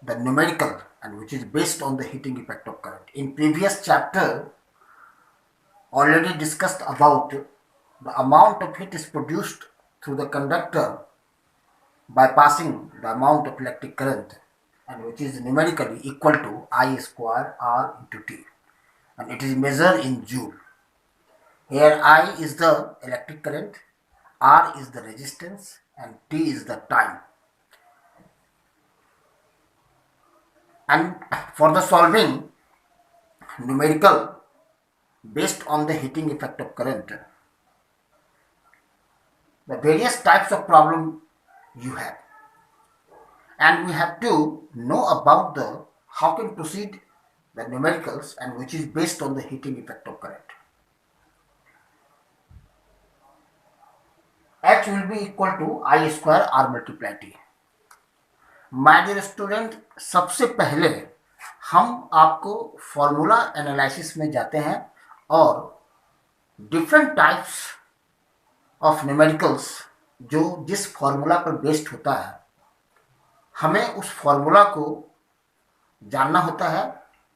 the numerical and which is based on the heating effect of current. In previous chapter, already discussed about the amount of heat is produced through the conductor by passing the amount of electric current, and which is numerically equal to I square R into T, and it is measured in joule. Here I is the electric current, R is the resistance, and T is the time. And for the solving numerical based on the heating effect of current, the various types of problem you have, and we have to know about the how can proceed the numericals and which is based on the heating effect of current. H will be equal to I square R multiply T. My dear student, सबसे पहले हम आपको formula analysis में जाते हैं और different types of numericals जो जिस फॉर्मूला पर बेस्ड होता है, हमें उस फॉर्मूला को जानना होता है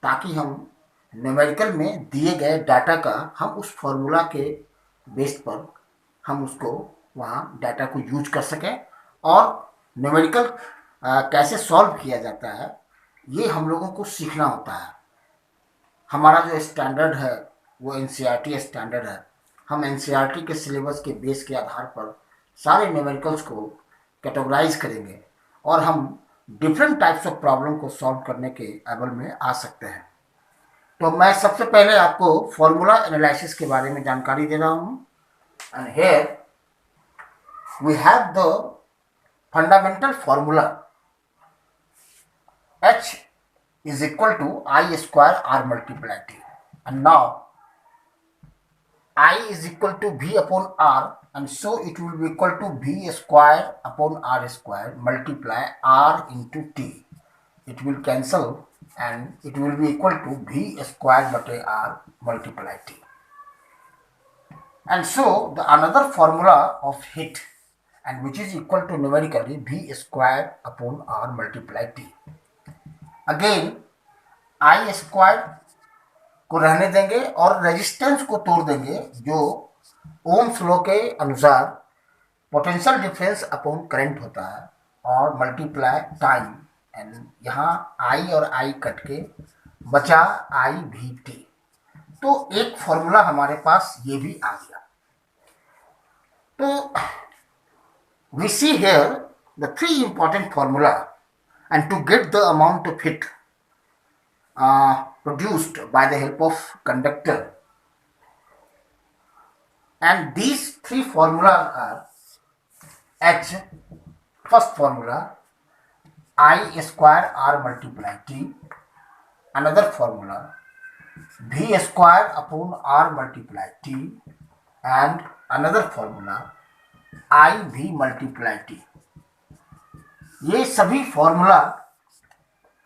ताकि हम न्यूमेरिकल में दिए गए डाटा का हम उस फॉर्मूला के बेस पर हम उसको वहाँ डाटा को यूज कर सकें और न्यूमेरिकल कैसे सॉल्व किया जाता है ये हम लोगों को सीखना होता है। हमारा जो स्टैंडर्ड है वो एनसीईआरटी स्टैंडर्ड है। हम एनसीईआरटी के सिलेबस के बेस के आधार पर सारे न्यूमेरिकल्स को कैटेगराइज करेंगे और हम डिफरेंट टाइप्स ऑफ प्रॉब्लम को सॉल्व करने के एबल में आ सकते हैं। तो मैं सबसे पहले आपको फॉर्मूला एनालिसिस के बारे में जानकारी दे रहा हूँ। And here we have the fundamental formula H is equal to I square R multiply T, and now I is equal to V upon R, and so it will be equal to V square upon R square multiply R into T. It will cancel and it will be equal to V square by R multiply T. And so the another formula of heat and which is equal to numerically V square upon R multiply T. Again I square को रहने देंगे और resistance को तोड़ देंगे जो Ohm's law के अनुसार पोटेंशियल डिफरेंस अपॉन करंट होता है और मल्टीप्लाई टाइम, एंड यहाँ आई और आई कट के बचा आई भी टी। तो एक फॉर्मूला हमारे पास ये भी आ गया। तो we see here the three important formula and to get the amount of heat produced by the help of conductor, and these three formulas are H, first formula I square R multiply T, another formula V square upon R multiply T, and another formula I V multiply T। ये सभी formula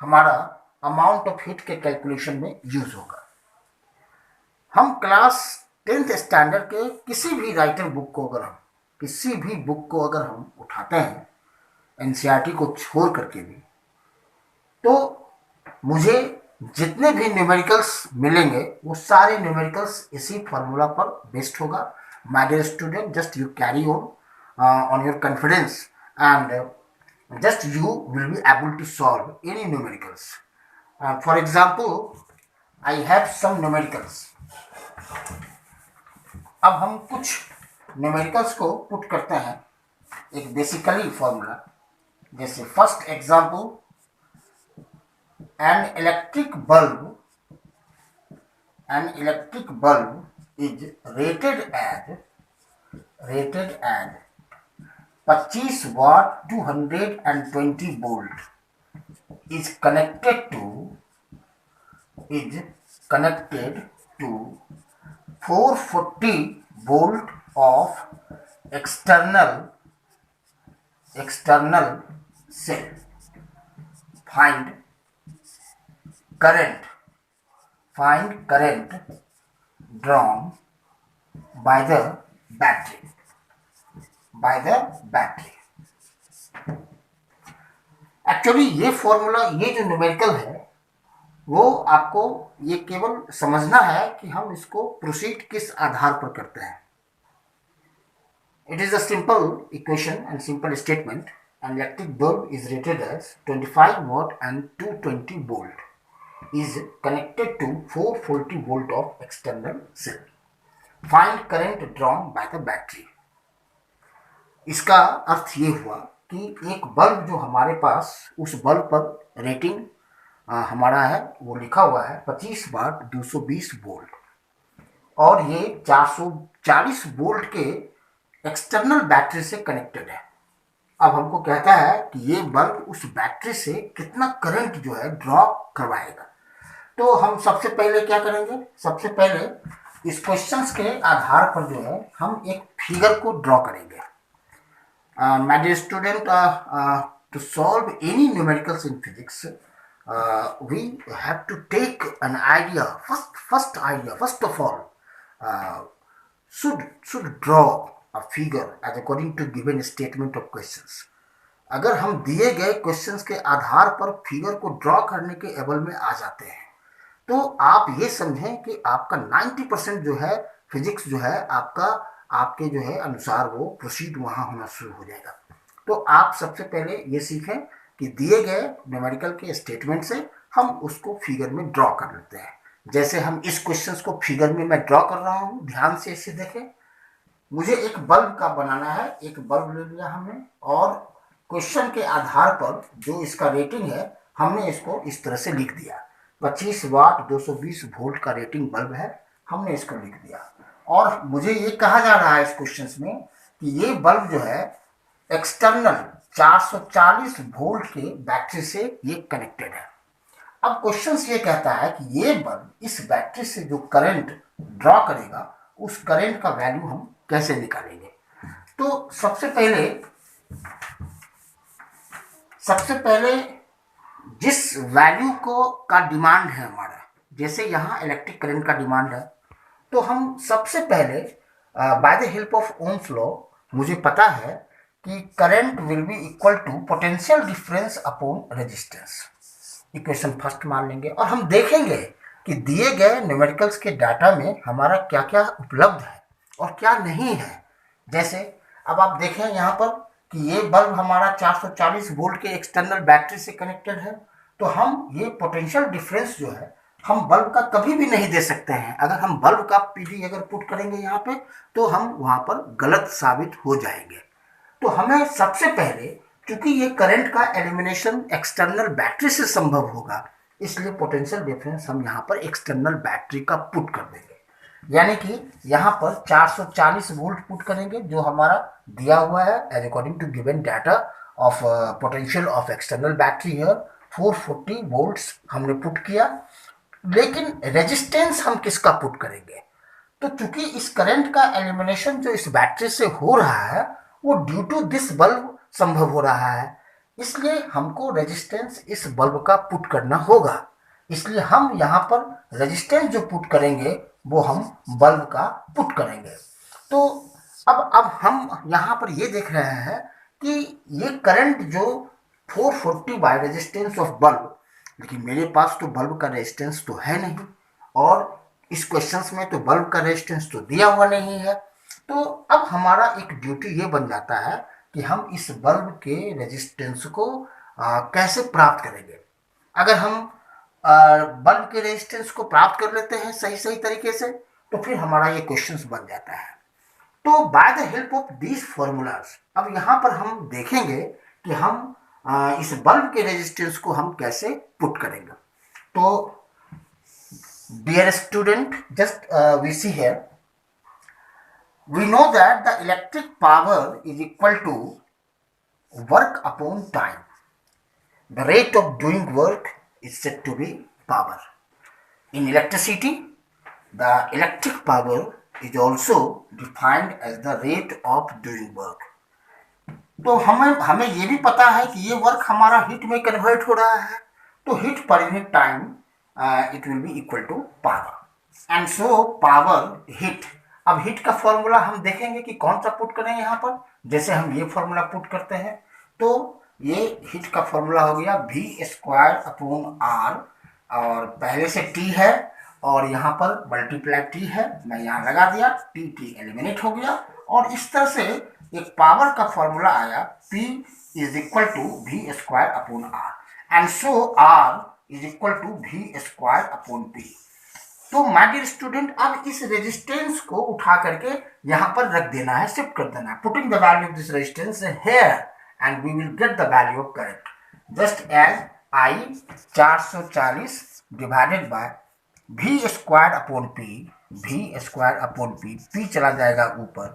हमारा amount of heat के calculation में use होगा। हम class 10th standard के किसी भी राइटर बुक को अगर हम उठाते हैं एनसीईआरटी को छोड़ करके भी, तो मुझे जितने भी न्यूमेरिकल्स मिलेंगे वो सारे न्यूमेरिकल्स इसी फॉर्मूला पर बेस्ड होगा। My dear student, just you carry on your confidence and just you will be able to solve any numericals. For example, I have some numericals. अब हम कुछ न्यूमेरिकल्स को पुट करते हैं एक बेसिकली फॉर्मूला। जैसे first example, an electric bulb is rated at 25 watt 220 volt is connected to 440 volt of external cell. Find current drawn by the battery. Actually ये formula, ये जो न्यूमेरिकल है, वो आपको ये केवल समझना है कि हम इसको प्रोसीड किस आधार पर करते हैं। It is a simple equation and simple statement. An electric bulb is rated as 25 watt and 220 volt is connected to 440 volt of external cell. Find current drawn by the battery. इसका अर्थ ये हुआ कि एक bulb जो हमारे पास, उस bulb पर rating हमारा है, वो लिखा हुआ है 25 वाट 220 वोल्ट, और ये 440 वोल्ट के एक्सटर्नल बैटरी से कनेक्टेड है। अब हमको कहता है कि ये बल्ब उस बैटरी से कितना करंट जो है ड्रॉ करवाएगा। तो हम सबसे पहले क्या करेंगे, सबसे पहले इस क्वेश्चंस के आधार पर जो है हम एक फिगर को ड्रॉ करेंगे। My dear student, to solve any numericals in physics, we have to take an idea. First of all, should draw a figure as according to given statement of questions. अगर हम दिए गए questions के आधार पर figure को draw करने के able में आ जाते हैं, तो आप ये समझें कि आपका 90% जो है फिजिक्स जो है आपके जो है अनुसार वो प्रोसीड वहाँ होना शुरू हो जाएगा। तो आप सबसे पहले ये सीखें कि दिए गए न्यूमेरिकल के स्टेटमेंट से हम उसको फिगर में ड्रॉ कर लेते हैं। जैसे हम इस क्वेश्चंस को फिगर में मैं ड्रॉ कर रहा हूँ, ध्यान से इसे देखें। मुझे एक बल्ब का बनाना है, एक बल्ब ले लिया हमने, और क्वेश्चन के आधार पर जो इसका रेटिंग है हमने इसको इस तरह से लिख दिया। 25 वाट 220 वोल्ट का रेटिंग बल्ब है, हमने इसको लिख दिया। और मुझे ये कहा जा रहा है इस क्वेश्चन में कि ये बल्ब जो है एक्सटर्नल 440 वोल्ट के बैटरी से ये कनेक्टेड है। अब क्वेश्चन ये कहता है कि ये बल्ब इस बैटरी से जो करंट ड्रॉ करेगा, उस करंट का वैल्यू हम कैसे निकालेंगे। तो सबसे पहले जिस वैल्यू का डिमांड है हमारा, जैसे यहाँ इलेक्ट्रिक करंट का डिमांड है, तो हम सबसे पहले by the help of Ohm's law मुझे पता है कि current will be equal to potential difference upon resistance. Equation first मान लेंगे और हम देखेंगे कि दिए गए न्यूमेरिकल्स के डाटा में हमारा क्या क्या उपलब्ध है और क्या नहीं है। जैसे अब आप देखें यहाँ पर कि ये बल्ब हमारा 440 वोल्ट के एक्सटर्नल बैटरी से कनेक्टेड है, तो हम ये पोटेंशियल डिफरेंस जो है हम बल्ब का कभी भी नहीं दे सकते हैं। अगर हम बल्ब का पीडी अगर पुट करेंगे यहाँ पे, तो हम वहाँ पर गलत साबित हो जाएंगे। तो हमें सबसे पहले, क्योंकि ये करंट का एलिमिनेशन एक्सटर्नल बैटरी से संभव होगा, इसलिए पोटेंशियल डिफरेंस हम यहाँ पर एक्सटर्नल बैटरी का पुट कर देंगे। यानी कि यहाँ पर 440 वोल्ट पुट करेंगे जो हमारा दिया हुआ है as according to given data of potential of external battery here 440 volts हमने पुट किया। लेकिन रेजिस्टेंस हम किसका पुट करेंगे? तो चूंकि इस करंट का एलिमिनेशन जो इस बैटरी से हो रहा है वो ड्यू टू दिस बल्ब संभव हो रहा है, इसलिए हमको रेजिस्टेंस इस बल्ब का पुट करना होगा। इसलिए हम यहाँ पर रेजिस्टेंस जो पुट करेंगे वो हम बल्ब का पुट करेंगे। तो अब हम यहाँ पर ये देख रहे हैं कि ये करंट जो 440 बाय रेजिस्टेंस ऑफ बल्ब, लेकिन मेरे पास तो बल्ब का रेजिस्टेंस तो है नहीं, और इस क्वेश्चंस में तो बल्ब का रेजिस्टेंस तो दिया हुआ नहीं है। तो अब हमारा एक ड्यूटी ये बन जाता है कि हम इस बल्ब के रेजिस्टेंस को कैसे प्राप्त करेंगे। अगर हम बल्ब के रेजिस्टेंस को प्राप्त कर लेते हैं सही तरीके से, तो फिर हमारा ये क्वेश्चंस बन जाता है। तो bye the help of these formulas, अब यहाँ पर हम देखेंगे कि हम इस बल्ब के रेजिस्टेंस को हम कैसे पुट करेंगे। तो dear student, just we see here, we know that the electric power is equal to work upon time. The rate of doing work is said to be power. In electricity, the electric power is also defined as the rate of doing work. तो हमें ये भी पता है कि ये work हमारा heat में कन्वर्ट हो रहा है, तो heat per unit time it will be equal to power. And so power heat, अब हीट का फॉर्मूला हम देखेंगे कि कौन सा पुट करें यहाँ पर। जैसे हम ये फॉर्मूला पुट करते हैं, तो ये हीट का फॉर्मूला हो गया V² R, और पहले से T है और यहाँ पर मल्टीप्लाई T है, मैं यहाँ लगा दिया, T एलिमिनेट हो गया, और इस तरह से एक पावर का फॉर्मूला आया P is equal to V²/R, and so R is equal to V²/P। तो माय डियर स्टूडेंट, अब इस रेजिस्टेंस को उठा करके यहाँ पर रख देना है, शिफ्ट कर देना है, putting the value of this resistance here and we will get the value of current, just as I 440 divided by V²/P, P चला जाएगा ऊपर,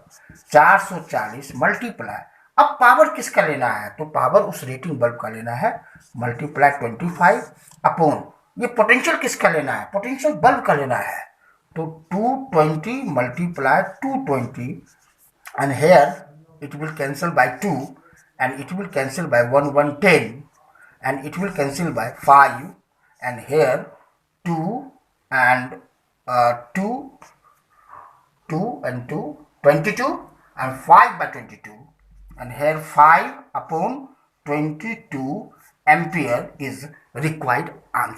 440 मल्टीप्लाई, अब पावर किसका लेना है, तो पावर उस रेटिंग बल्ब का लेना है, मल्टीप्लाई 25 अपॉन, ये पोटेंशियल किसका लेना है, पोटेंशियल बल्ब का लेना है, तो 220 multiply 220, and here it will cancel by 2, and it will cancel by 110, and it will cancel by 5, and here 2 and 2 and 2 22, and 5 by 22, and here 5 upon 22 ampere is required answer.